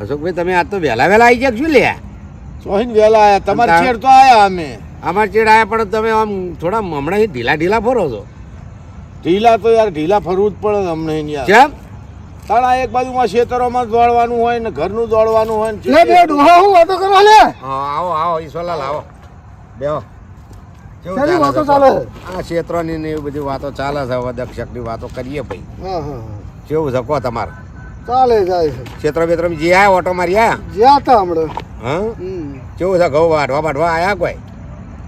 અશોકભાઈ તમે આજ તો વહેલા આવી ગયા શું લે? સોહીન વેલા આયા, તમારે ચેડ તો આયા અમે. અમાર ચેડ આયા પણ તમે આમ થોડા હમણાં ઢીલા ફરો છો. ઢીલા તો યાર ઢીલા ફરવું જ પડે અમને યાર. કેમ? તાણા એક બાજુમાં ખેતરોમાં દોડવાનું હોય ને ઘરનું દોડવાનું હોય ને. લે બે ડોહા હું વાતો કરવા લે. હા આવો ઈશ્વરલાલ આવો બેહો. શેની વાતો ચાલે? આ ક્ષેત્રોની ને એવી બધી વાતો ચાલે છે. હવે દક્ષકની વાતો કરીએ ભાઈ. હા કેવું છે કહો તમારે? ચાલે જાય છે. ક્ષેત્ર બેત્રમાં જે આયા ઓટો મારી આયા? જ્યાં હતા હમણાં. હા કેવું છે? ઘઉં વાટવા આયા કોઈ?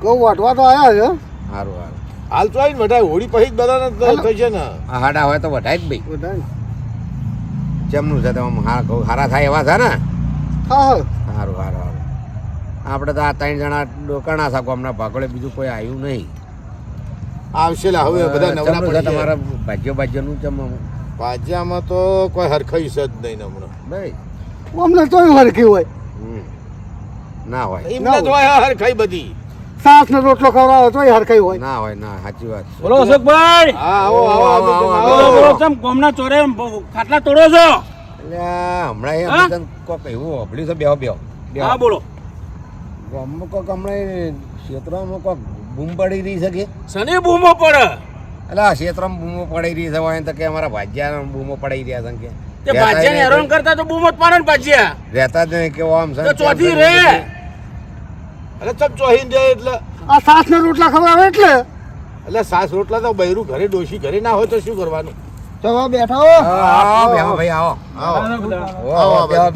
ઘઉં વાટવા તો આયા છે. સારું સારું. હાલ તો આવીને વઢાય હોળી પછી જ બધાને થઈ છે ને. આ હાડા હોય તો વઢાય જ ભાઈ. બધાય. કેમનું છે તમે હારા થાય એવા છે ને? હા સારું સારું સારું. આપણે તો આ 3 જણા ડોકાણા છે ગામના ભાગોળે, બીજું કોઈ આવ્યું નહીં. આવશે લા હવે બધા નવરા કેમનું છે પડી ગયા. તમારા ભાજ્યનું કેમ ભાજ્યામાં તો કોઈ હરખાઈ છે જ નહીં ને હમણાં. ભાઈ? અમને તોય હરખી હોય. ના હોય એમને તો હરખાઈ બધી. સાસ ને રોટલો ખવડાવો તોય હરખાઈ હોય. ના હોય ના, સાચી વાત છે. બોલો અશોકભાઈ. હા આવો આવો આવો બોલો બોલો, ચમ કોમના ચોરે ખાટલા તોડો છો? એટલે હમણાં એ અમે તને કોક એવું હોભળ્યું છે. બેહો હા બોલો. ગામમાં કોક હમણાં ક્ષેત્રમાં કોક બૂમ પડી રહી છે કે? શની બૂમો પડે? એટલે આ ક્ષેત્રમાં બૂમો પડી રહી છે હોય તો કે અમારા ભાજ્યા બૂમો પડાઈ રહ્યા છે કે તે ભાજ્યાને હેરાન કરતા તો બૂમો જ પાડે ને ભાજ્યા. રહેતા જ નહીં કેવો આમ છે તો ચોથી રે. એટલે ચમ ચોહીન જાય એટલે. આ સાસ ને રોટલા ખવડાવે એટલે. એટલે સાસ રોટલા તો બૈરું ઘરે ડોશી ઘરે ના હોય તો શું કરવાનું? જવા બેઠા હો. આવો બેહો ભાઈ આવો. આવો બેહો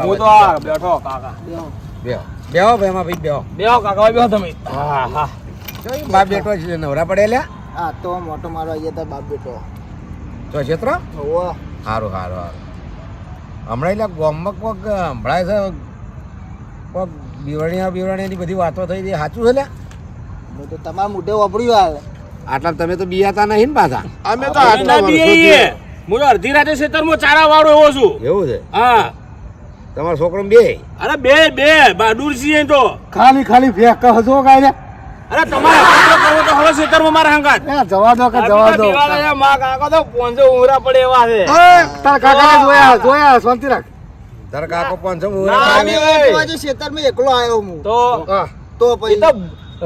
હું તો આ બેઠો કાકા. બેહો ભાઈ બેહો. બેહો કાકા બેહો તમે. હા હા. બાપ બેટો છે નવરા પડેલા? હા તો મોટો મારો આયા તા બાપ બેટો. તો ક્ષેત્ર ઓવા. સારું હમણાં એટલે ગામમાં કોક સંભળાય છે કોક બીવણીની બધી વાતો થઈ હતી. સાચું છે લ્યા? મેં તો તમારા મોઢે વાપર્યું આવે. આટલા તમે તો બિયાતા નહીં ને પાછા? અમે તો આટલા વર્ષોથી હું તો અડધી રાતે ખેતરમાં ચારા વાળો એવો છું. એવું છે? હા. તમારો છોકરો બે? અરે બે બહાદુર છીએ તો. ખાલી ફેંક કહો ગાય. અરે તમારે અખતરો કરવો તો હવે ખેતરમાં મારા હંગાત. જવા દો કે જવા દો. માં કાકા તો પોંજો ઉંગરા પડે એવા છે. તાર કાકા જોયા શાંતિ રાખ. તારા કાકો 500 ખેતરમાં એકલો આવ્યો હું તો પછી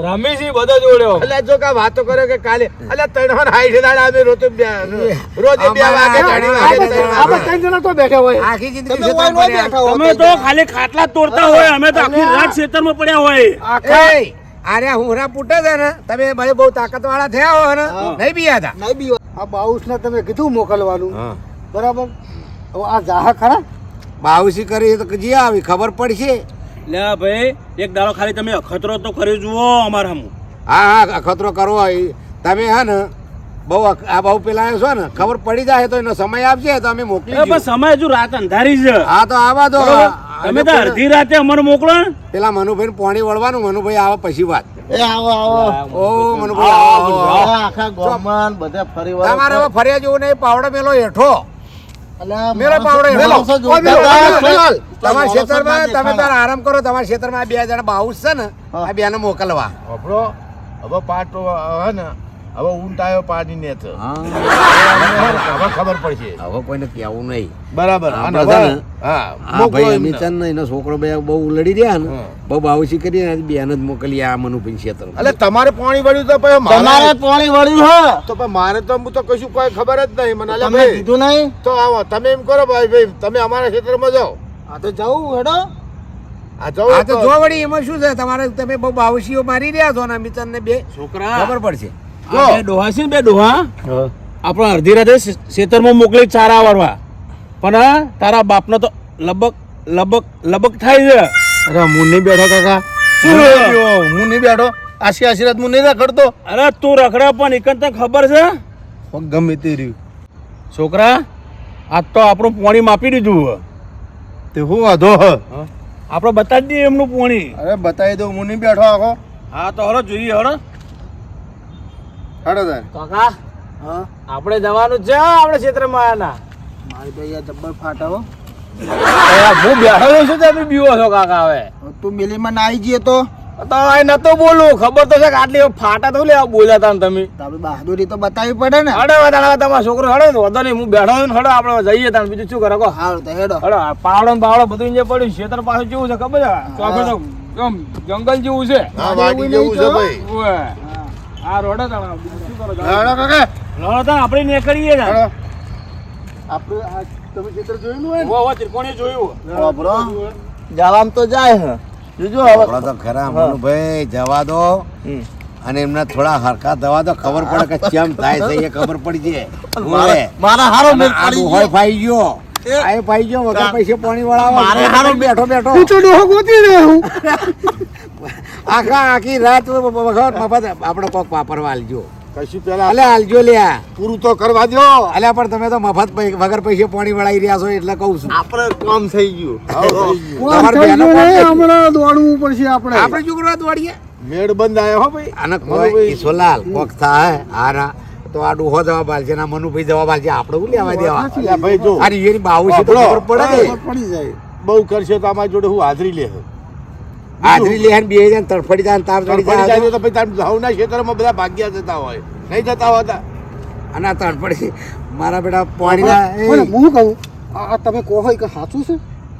રમેશી બધો જોડ્યો. એટલે જો કા વાતો કર્યો કે કાલે એટલે 360 દાડા અમે રોજ 2 વાગે આપણે 3 જણા તો બેઠા હોય. આખી જિંદગી તમે ખેતરમાં ઓય પડ્યા. બેઠા હો. તમે તો ખાલી ખાટલા તોડતા હોય, અમે તો આખી રાત ખેતરમાં પડ્યા હોય. એય, આરે હુંરા પૂટે છે ને તમે ભાઈ બહુ તાકાત વાળા થયા હો ને, નહીં બિયાતા? નહીં બી આ બાઉસ ને તમે કીધું મોકલવાનું હા. બરાબર. હવે આ જાહા ખરા બાઉસી કરી તો જી આવી ખબર પડશે. લે ભાઈ એક દાડો ખાલી તમે અખતરો તો કરી જુઓ અમારા હમ. હા અખતરો કરવો હોય તમે હે ને બહુ પેલા છો ને ખબર પડી જાય તો એનો સમય આપશે તો અમે મોકલી બસ સમય હજુ રાત અંધારી છે. હા તો આવા દો. તમે તો અડધી રાતે અમને મોકલો ને. પેલા મનુભાઈ પાણી વળવાનું. મનુભાઈ આવે પછી વાત. એ આવો ઓ મનુભાઈ આવો. આખા ગામમાં બધે ફરી વાર તમારે હવે ફર્યા જેવું નહીં. પાવડો મેલો હેઠો. મેલો પાવડો મેલો. હેઠો. તમારા ક્ષેત્રમાં તમે તાર આરામ કરો. તમારા ક્ષેત્રમાં 2 જણા બાઉસ છે ને, આ 2 ને મોકલવા. આપણો હવે પાટો હે ને હવે ઊંટ આવ્યો પાણી ને તો હવે ખબર પડશે. હવે કોઈને કહેવું નહીં. બરાબર. અને આપણે છે હવે ને, હા આ મોકલો ભાઈ એમને. અમિતચંદ ને એનો છોકરો બહુ લડી રહ્યા ને, હા. બહુ બાઉસી કરી ને, 2 જ મોકલી આ મનુભાઈ ક્ષેત્ર. એટલે તમારે પાણી વળ્યું તો પછી તમારે પાણી વળ્યું હે તો પછી મારે તો હું તો કશું કોઈ ખબર જ નહીં મને. અલ્યા તમે ભાઈ કીધું નહીં. તો આવો તમે એમ કરો ભાઈ તમે અમારા ક્ષેત્રમાં જાઓ. આ તો જવું હેડો. આ જાઓ આ તો જો વળી એમાં શું છે તમારે, તમે બહુ બાઉસીઓ મારી રહ્યા છો ને અમિતચંદ ને 2 છોકરા ખબર પડશે. આ બે ડોહા છે ને, 2 ડોહા આપણે અડધી રાતે ખેતરમાં મોકલી ચારા વાળવા. પણ તારા બાપનો તો લબક થાય છે. અરે હું નહીં બેઠો કાકા. શું હું નહીં બેઠો. આશીર્વાદ હું નહીં રખડતો. અરે તું રખડા પણ એકન તને ખબર છે ગમે તે રહ્યું છોકરા, આજ તો આપણું પાણી માપી દીધું. તે હું વાંધો હ. આપણે બતાવી દઈએ એમનું પાણી. અરે બતાવી દઉં. હું નહીં બેઠો આખો. હા તો હરો જોઈએ હરો. હેડો તાર. કાકા હા આપણે જવાનું છે આપણે ક્ષેત્રમાં આના. મારી તો અહીંયા જબ્બર ફાટા હો. હું બેઠો છું તમે બીવો છો કાકા. હવે તું મિલીમાં ના આવી જઈએ તો તો આ નતો બોલું, ખબર તો છે કે આટલી ફાટા તો લે બોલ્યા તા ને તમે. તો આપણે બહાદુરી તો બતાવવી પડે ને. હડો તમારો છોકરો હડો વધો નહીં, હું બેઠો છું ને હડો આપણે જઈએ તાણ, બીજું શું કરે કહો. હારું તો હેડો. હડો પાવડો ને બાવડો બધું જે પડ્યું ખેતર પાછું કેવું છે ખબર છે, ચોખે તો આમ જંગલ જેવું છે. હા વાડી જેવું છે ભાઈ. ઓવે. આ રોડે તાણ બીજું શું કરો હેડો કાકા. રોડે તાણ આપણે નીકળીએ તાણ. હેડો. આપણે આ તમે ખેતર જોયેલું હોય ને? ઓ ત્રિકોણી જોયું. બાબરો જવામ તો જાય હે. જોજો હવે. આપણા તો ખરા મનુભાઈ જવા દો અને એમને થોડા હરખા દવા દો, ખબર પડે કે કેમ થાય છે એ ખબર પડી જાય. મારા હારો મેં આ ડોહોય ફાઈ ગયો, આ ફાઈ ગયો, વગર પૈસે પાણી વાળા મારે હારો બેઠો બેઠો હું તો ડોહો ગોતી રહ્યો હું. આખી રાત વખત મફત આપણે કોક વાપરવા આલજો. કશું પેલા અલે આલજો લ્યા. પૂરું તો કરવા દો. અલ્યા પણ તમે તો મફત વગર પૈસે પાણી વળાઈ રહ્યા છો એટલે કહું છું. આપણે કામ થઈ ગયું. તમારે બહેનો કોણ છે? હમણાં દોડવું પડશે આપણે. આપણે છોકરા દોડીએ મેળ બંધ આવ્યો હો ભાઈ. અને કોઈ ઈશ્વરલાલ કોક થાય હારા તો આ ડોહો જવાબ આલશે ના મનુભાઈ જવાબ આલશે, આપણે શું લેવા દેવા? અલ્યા ભાઈ જો અરે એની બાવું છે તો ખબર પડે ને. પડી જાય. બહુ કરશે તો અમારી જોડે હું હાજરી લે. હાજરી લે બે જાય તડફડી જાય તાપ ચડી પડી જાય જાય તો ભાઈ તાર ઘઉંના ખેતરમાં બધા ભાગ્યા જતા હોય, નહીં જતા હોતા. અને આ તડફડી મારા બેટા પાણી મને હું કહું આ તમે કહો હોય કે સાચું છે?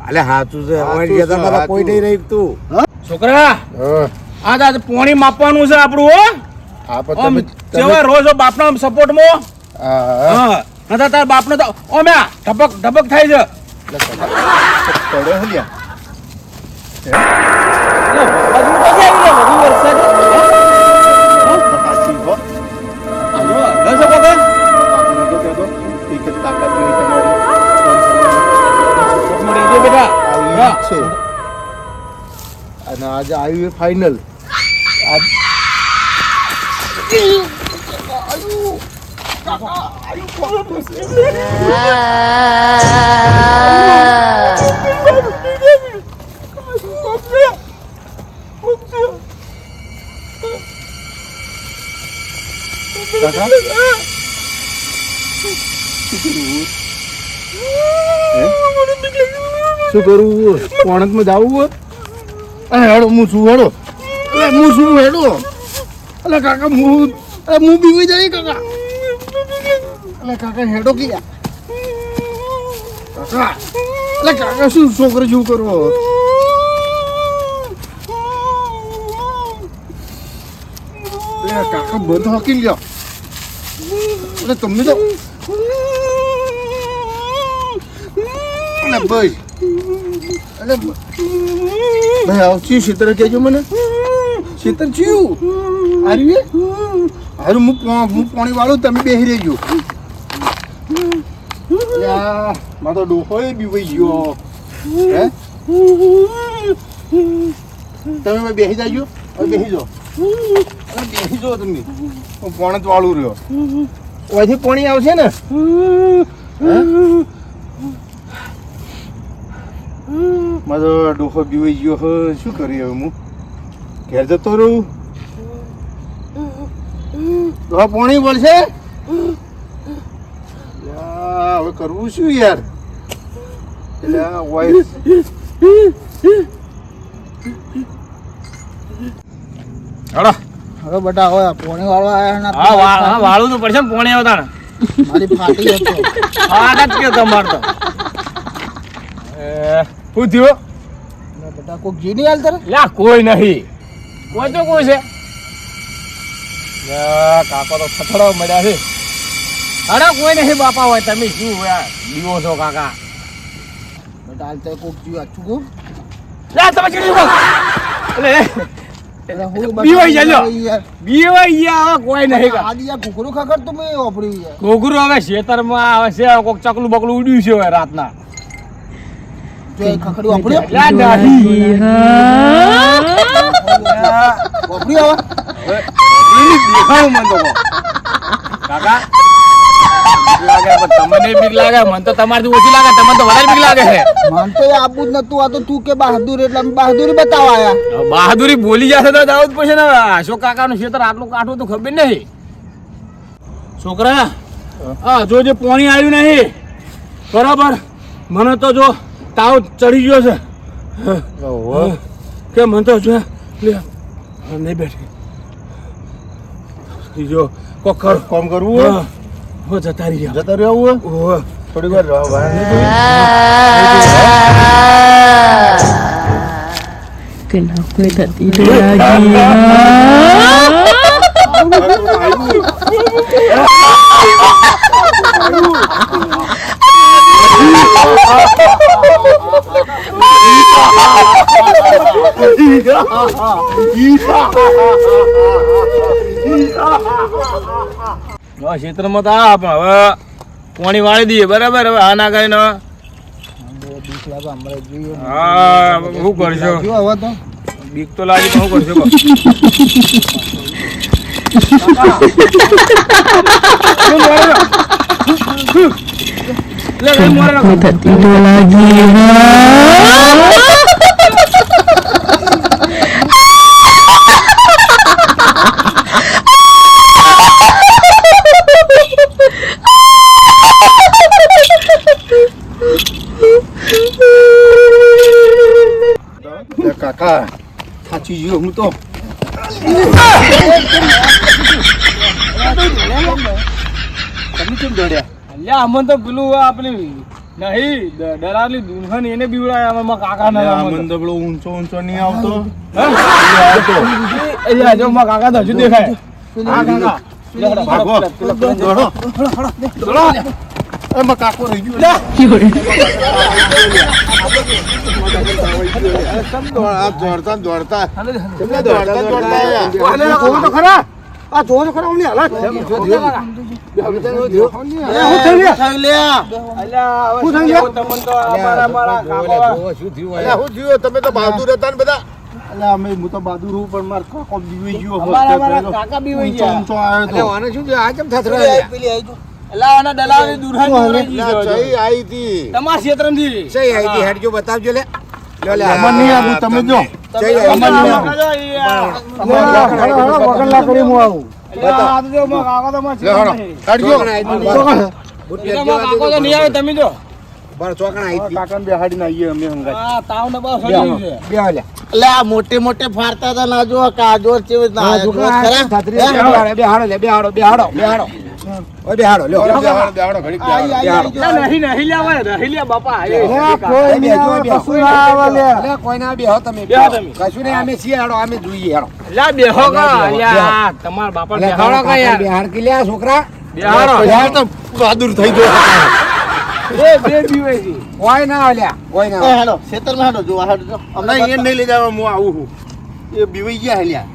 અલે હાચું છે હાચું ઓય જતા છે, મારા કોઈ હાચું. નહીં રહી તું. છોકરા આ પોણી માપવાનું છે આપણું હો. હા પણ આમ તમે જેવા રોજ બાપના સપોર્ટમાં હા હા નતા તાર બાપનો તો ઓ મે ઢબક ઢબક થાય છે. પડે હો લ્યા. બધું તો જાય ને, બધું વરસાદ. સાચી હો. જો, લસો પકડ. આપણે તો કહેતો, એક જ તાકાત જોઈ તમારી. સપોર્ટમાં રહેજો બેટા. આવી હા. છે. અને આજે આવ્યું એ ફાઇનલ. શું કરવું? કોણતમાં જવું? હેડો હું શું હેડો? હું શું હેડો? અલે કાકા હું બીવી જાય કાકા. અલે કાકા હેડો કે કાકા. અલે કાકા શું છોકરો શું કરવો? કાકા બંધ હાકી લ્યો. અલે તમને તો અલે ભાઈ અલે ભાઈ આવતી શીતળ કહેજો મને. શીતળ ચિયું હારું હું પાણી વાળું તમે બેસી રહેજો. મારો તો ડોહોય બીવાઈ ગયો. હે તમે બેસી જાજો, બેસી જાઓ. બેસી જાઓ તમે. હું પાણી જ વાળું રહ્યો. ઓયથી પાણી આવશે ને? મારો ડોહો બીવાઈ ગયો હે, શું કરીએ હવે હું? ઘેર જતો રહું? ડોહા પાણી વળશે? હવે કરવું શું યાર? હળો. હવે બેટા હવે પોણી વાળવા આયા હા વાળું તો પડશે ને પોણી આવતા ને. મારી ફાટી હતો. હા જ કે તમાર તો શું થયું? બેટા કોક જી નહીં હાલ તારે? લ્યા કોઈ નહીં, કોઈ તો કોઈ છે. કાકો તો થથડો મળ્યા છે. અરે કોઈ નહીં બાપા હોય, તમે શું હોય દીવો છો કાકા? બેટા હાલ તો કોક જી આછું કહું. લ્યા તમે ચીડી શકો. અરે હું બીવાઈ જાજો. યાર બીવાઈ ગયા હવે કોઈ નહીં. આદી આ કુકરું ખાકર તો મેં વાપર્યું યાર. ઘોઘરું હવે ખેતરમાં આવે છે, કોક ચકલું બકલું ઉડ્યું છે હવે રાતના. જો એ ખખડી વાપર્યું? લ્યા નહીં. વાપર્યું હવે? દેખાવું મને તો કાકા બીક લાગે પણ તમને બીક લાગે, મને તો તમારથી ઓછી લાગે, તમને તો વધારે બીક લાગે છે. મન તો એ આપવું જ નતું. આ તો તું કે બહાદુર એટલે અમે બહાદુરી બતાવવા આયા. હવે બહાદુરી બોલી જશે તો દાવ જ પડશે ને. અશોક કાકાનું ખેતર આટલું કાઠું તો ખબર નહીં. છોકરા હા જો જે પાણી આવ્યું નહીં બરાબર, મને તો જો તાવ ચડી ગયો છે કે મને તો જો લે નહીં બેઠી જો કોક કર કામ કરવું હોય હો જતા રહી જતા રહેવું હોય ઓહ થોડી વાર રહો ભાઈ Kenapa tak tidur lagi? ક્ષેત્રમાં તો આ પણ હવે પાણી વાળી દઈએ બરાબર હવે આ ના કરીને હા શું કરશો હવે તો બીક તો લાગી પણ શું કરશો Kenapa tak tidur lagi? કાકા થાચી ગયો હું તો તમે કેમ દોડ્યા અલ્યા અમન તો પેલું આપણે નહીં ડરાવલી દુલ્હન એને બીવડાય આમાં કાકા ના મને તો પેલો ઊંચો ઊંચો નહીં આવતો અલ્યા જો માં કાકા તો હજુ દેખાય હા કાકા ભાગો દોડો એમાં કાકો રહી ગયો દોડતા દોડતા તો ખરા આ જોવો તો ખરા અમને હાલત તમે તો બહાદુર હતા ને બધા અમે હું તો બહાદુર હું પણ મારા કાકો બીવી ગયો કાકા બીવાઈ ગયા ઊંચો આવ્યો આને શું થયું? આ કેમ થતું અલ્યા આના ડલાવલી દુલ્હન આવી હતી તમારા ક્ષેત્રમાંથી સહી આવી હતી હેડ જો બતાવજો લે લે લે અમર નહીં આવું તમે જો સહી આવી અમર નહીં આવું. વગરલા કરી હું આવું કાઢજો કાકો તો નહીં આવે તમે જો બસ ચોકણા આવી હતી કાકાને બેહાડીને આવીએ અમે હંગાત હા તાવ ને બસ હજી છે બે લે એટલે આ મોટે મોટે ફાડતા હતા ના જો કાજોર છે ના બે હાડો લે બે હાડો બે હાડો બે હાડો ઓય બે હાડો લ્યો બેહાડો ઘડીક બેહાડો. નહીં નહીં લાવે નહીં લે બાપા કોઈ ના બેહો તમે બેહો તમે. કશું નહીં અમે છીએ હાડો અમે જોઈએ હાડો લા બેહો કા અલ્યા તમાર બાપા બેહાડો કા યાર બિહાર કે લ્યા છોકરા બેહાડો યાર તો બહાદુર થઈ ગયો એ બે બીવે છે કોઈ ના આલ્યા કોઈ ના હેડો ખેતરમાં હેડો જો હેડો જો હમણાં અહીંયા નહીં લઈ જાવ હું આવું છું એ બીવાઈ ગયા હેલ્યા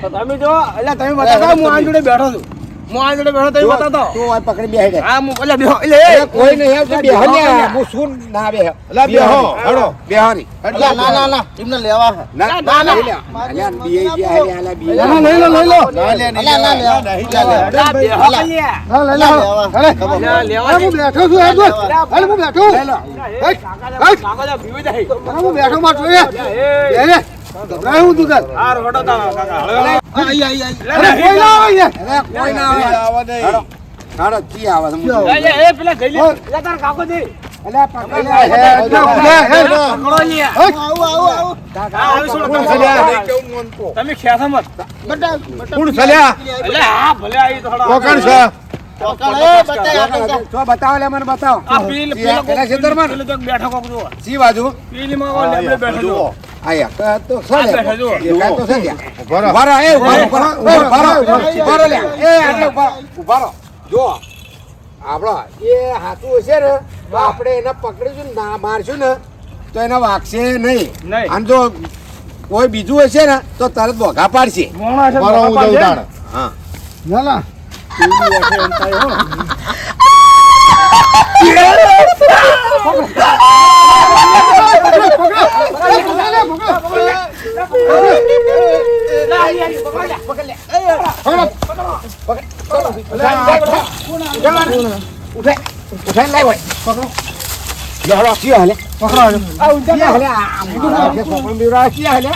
તો તમે જો અલ્યા તમે બતાવો હું આ જોડે બેઠો છું હું આ જોડે બેઠો તમે બતાતો તું આ પકડી બેહી દે હા હું અલ્યા બેહો એટલે એ કોઈ નહીં આવતું બેહો લ્યા હું શું ના બેહો અલા બેહો હેડો બેહારી ના એમને લેવા હે ના ના ના અલ્યા બીએ ગયા અલ્યા અલ્યા બીએ લઈ લો ના લે નહીં અલા, ના લે. નહીં લે લા બેહો અલ્યા લેવા લેવા હું બેઠો છું હેડો હાલ હું બેઠો લે લો કાકા જા બીવે જાય હું બેઠો માં જોઈએ એ ગભરાય હું તું કર આ રોડો તા કાકા આઈ આઈ આઈ અરે કોઈ ના આવે અલ્યા કોઈ ના આવે આવવા દે હાડો હાડો કી આવે છે એ પેલા ગઈ લે તાર કાકો દે અલ્યા પકડી લે પકડો લ્યા આવું આવું તમે ખેસા મત બટા કોણ ચાલ્યા એટલે હા ભલે આવી તો થોડા કોકણ છે તો બતાવો લે મને બતાવો આ પેલા પેલા ખેતરમાં? પેલો તો બેઠો કોક જો સી બાજુ પેલી માં ઓલે આપણે બેઠો જો આયા તો આ સલે બેઠો જો. દેખાય તો છે લ્યા ઉભા ઉભારો એ ઉભારો લે એ આટલે ઉભારો જો આપણો એ હાથું હશે ને તો આપણે એને પકડીશું ને ના મારશું ને તો એને વાગશે નહીં નહીં. અને જો કોઈ બીજું હશે ને તો તરત બોઘા પાડશે મોણા છે બરો હું જઉં તાણ હા ના ઉઠાઈ લાવ પકડો લે હળો કી હાલે પકડો આ ઉંજા હાલે આ સોપણ બીરા કી હાલે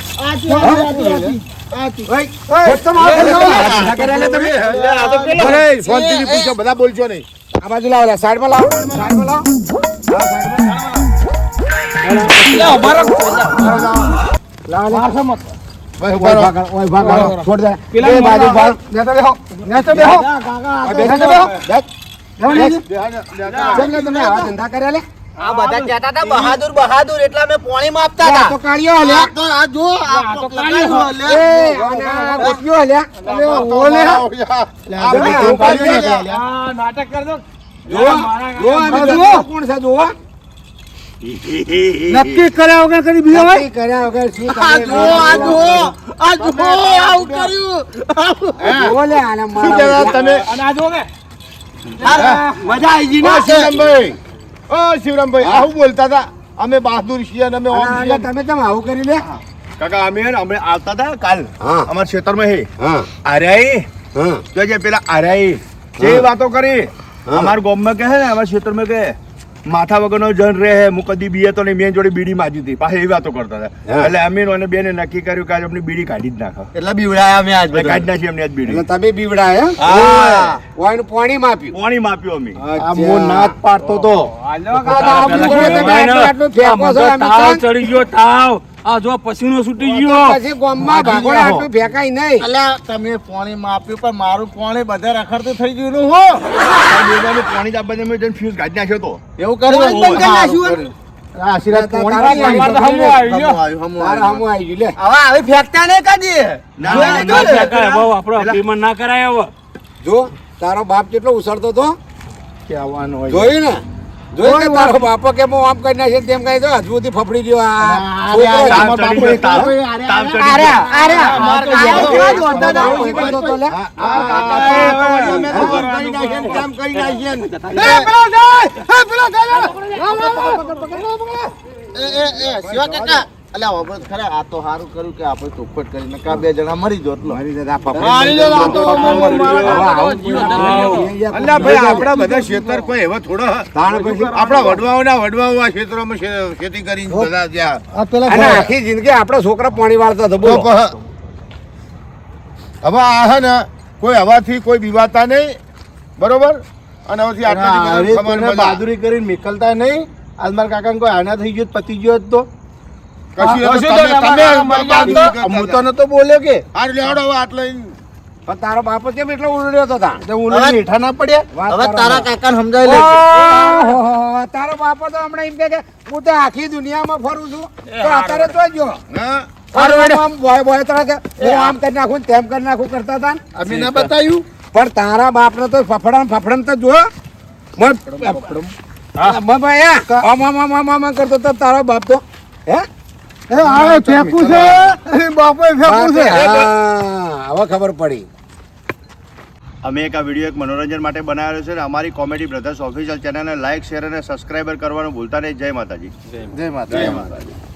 શાંતિથી પૂછો બધા બોલજો નહીં આ બાજુ લાવો સાઈડમાં લાવો સાઈડમાં લાવો લાવો ભાઈ ઓય ઉભા ભાગ, ઓય ભાગ, છોડ દે. પેલા એ બાજુ ભાગ. નેતા બેહો નેતા બેહો આ બેસા બેહો. બેસ. કેમ કે તમે આવા ધંધા કર્યા લે? આ બધા કહેતા હતા બહાદુર બહાદુર એટલે અમે પોણી માપતા આ હતા તો કાળિયો હલ્યા. તો આ જો આ તો કાળિયો લગાવ્યો એ, અને આ ગોટીયો હલ્યા. અલે, ઓલે. આપણે આવું કરીએ ને. આ નાટક કર દો જોવો, જોવો, આ બીજો કોણ છે જોવો? નક્કી કર્યા વગર કરી બીજો હોય નક્કી કર્યા વગર શું આ તમે જો આ જો આ જો આવું કર્યું જોવો લે, આને શું મારા કહેવા વિશે. તમે અને આ જો કે મજા આવી ગઈ ઓ ને શિવરામભાઈ ઓ શિવરામભાઈ આવું બોલતા હતા અમે બહાદુર છીએ અને અમે ઓમ અને છીએ તમે કેમ આવું કરી લે? કાકા અમે હે ને અમે આવતા હતા કાલ હા. અમારા ખેતરમાં હે હા, આર્યાઈ હા, તો જે પેલા આર્યાઈ જે હા. વાતો કરી હા. અમારા ગામમાં કહે ને અમારા ખેતરમાં કહે માથા વગરનો જન રહે હું કદી બીએ તો નહીં મેં જોડે બીડી માજી હતી પાછી એવી વાતો કરતા હતા હા. એટલે અમે અને બેને નક્કી કર્યું કે આજે અમને બીડી કાઢી જ નાખો એટલે બીવડાયા અમે આજ એટલે કાઢી નાખી અમને આજ બીડી એટલે તમે બીવડાય, હે? હા. ઓયનું પાણી માપ્યું. પાણી માપ્યું અમે અચ્છા. પાડતો તો આ તો આવું કરો તમે આટલું આટલું ફેંકો છો, અમે તાવ ચાલ. ચડી ગયો તાવ આ જો પસીનો છૂટી ગયો પછી ગામમાં ભાગોળે આટલું ફેંકાય નહીં. અલ્યા તમે પોણી માપ્યું પણ મારું પોણી બધે રખડતું થઈ ગયું નું હો પાણી જ આપવા અમે જઈને ફ્યુઝ કાઢી નાખ્યો તો એવું કર્યું બંધ કરી નાખ્યું? આશીર્વાદ તારા તારા તો હમું આવી ગયો. તારે હમું આવી ગયું લે. હવે આવી ફેંકતા નહીં કદી ના, ના, ના, ફેંકાય. હવે આપણો અભિમાન ના કરાય હવે જો તારો બાપ કેટલો ઉછળતો તો કહેવાનું હોય જોયું ને જોયું કે તારો બાપો કે હું આમ કરી નાખે તેમ કહી દો હજુથી ફફડી ગયો આ છોકરો. તાવ ચડી ગયો, તાવ ચડી ગયો. આવું શીખવતો તો લે. અલ્યા વાપરો ખરા આ તો સારું કર્યું કે આપણે ચોખવટ કરીને કા બે જણા મરી જો એટલો મારી દાદા ફફડી. મારી દાદા તો હવે આવું અલ્યા ભાઈ આપણા બધા ખેતર કોઈ એવા થોડા તાણ પછી આપણા વડવાઓના વડવાઓ આ ક્ષેત્રોમાં ખેતી કરીને બધા ત્યાં અને આખી જિંદગી આપણા છોકરા પાણી વાળતા હતા બોલો. હવે આ હે ને કોઈ હવાથી કોઈ બીવાતા નહીં બરોબર અને હવેથી આટલાથી બધા ખબર બહાદુરી કરીને નીકળતા નહીં આજ મારા કાકા કોઈ આના થઈ ગયો તો પતી ગયો જ તો કશું એ તો કશું તો તમે તમારા મરી બહાદુરી જાત કરતા હું હતા. તો નતો બોલ્યો કે આ લેવડો હવે આટલો પણ તારો બાપો કેમ એટલો ઉલડ્યો હતો તાણ? હવે મીઠા ના પડ્યા વાત હવે કરો તારા ને. કાકાને સમજાવી લે ઓહોહો, તારો બાપો તો હમણાં એમ કહે કે હું તો આખી દુનિયામાં ફરું છું તો અત્યારે તો જો હા આમ બોય બોય તરહ કે હું આમ કરી નાખું ને તેમ કરી નાખું કરતા હતા ને. અમે ના બતાવ્યું પણ તારા બાપને તો ફફડામ તો જો કરતો તો તારો બાપ તો હે ફેંકું છે બાપો ફેંકું છે હા, હવે ખબર પડી. અમે એક આ વિડીયો એક મનોરંજન માટે બનાવેલો છે ને અમારી કોમેડી બ્રધર્સ ઓફિશિયલ ચેનલને લાઈક શેર અને સબસ્ક્રાઈબર કરવાનું ભૂલતા નહીં. જય માતાજી. જય માતા